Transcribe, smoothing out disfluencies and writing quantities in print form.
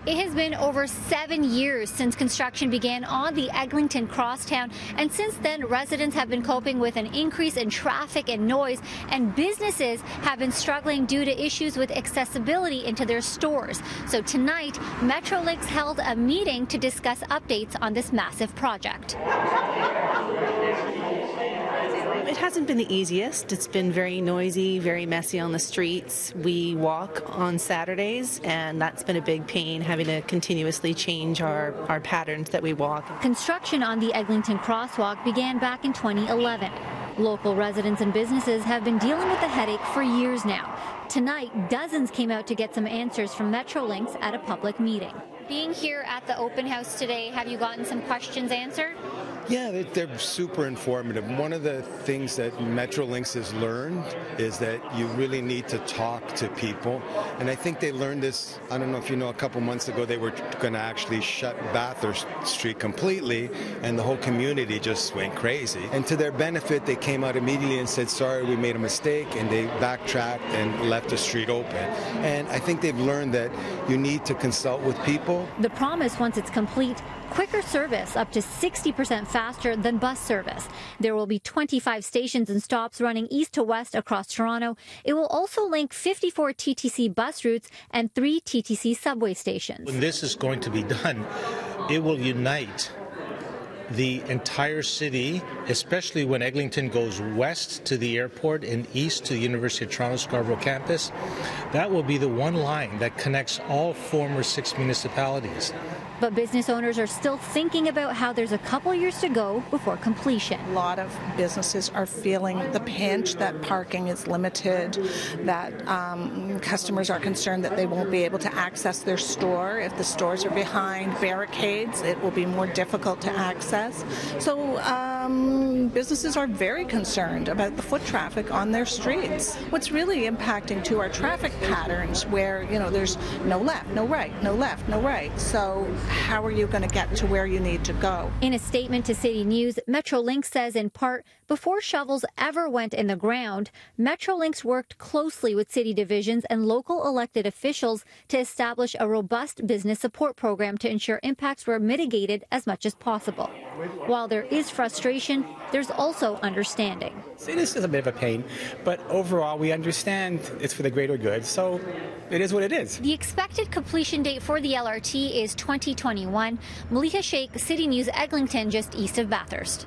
It has been over 7 years since construction began on the Eglinton Crosstown, and since then residents have been coping with an increase in traffic and noise, and businesses have been struggling due to issues with accessibility into their stores. So tonight, Metrolinx held a meeting to discuss updates on this massive project. It hasn't been the easiest. It's been very noisy, very messy on the streets. We walk on Saturdays, and that's been a big pain, having to continuously change our patterns that we walk. Construction on the Eglinton crosswalk began back in 2011. Local residents and businesses have been dealing with the headache for years now. Tonight, dozens came out to get some answers from Metrolinx at a public meeting. Being here at the open house today, have you gotten some questions answered? Yeah, they're super informative. One of the things that Metrolinx has learned is that you really need to talk to people. And I think they learned this, I don't know if you know, a couple months ago they were going to actually shut Bathurst Street completely, and the whole community just went crazy. And to their benefit, they came out immediately and said, sorry, we made a mistake, and they backtracked and left the street open. And I think they've learned that you need to consult with people. The promise, once it's complete, quicker service up to 60% faster than bus service. There will be 25 stations and stops running east to west across Toronto. It will also link 54 TTC bus routes and 3 TTC subway stations. When this is going to be done, it will unite the entire city, especially when Eglinton goes west to the airport and east to the University of Toronto Scarborough campus. That will be the one line that connects all former 6 municipalities. But business owners are still thinking about how there's a couple years to go before completion. A lot of businesses are feeling the pinch that parking is limited, that customers are concerned that they won't be able to access their store. If the stores are behind barricades, it will be more difficult to access. So businesses are very concerned about the foot traffic on their streets. What's really impacting to our traffic patterns where, there's no left, no right, no left, no right. So how are you going to get to where you need to go? In a statement to City News, Metrolinx says in part, before shovels ever went in the ground, Metrolinx worked closely with city divisions and local elected officials to establish a robust business support program to ensure impacts were mitigated as much as possible. While there is frustration, there's also understanding. This is a bit of a pain, but overall we understand it's for the greater good, so it is what it is. The expected completion date for the LRT is 2021. Maleeha Sheikh, City News, Eglinton, just east of Bathurst.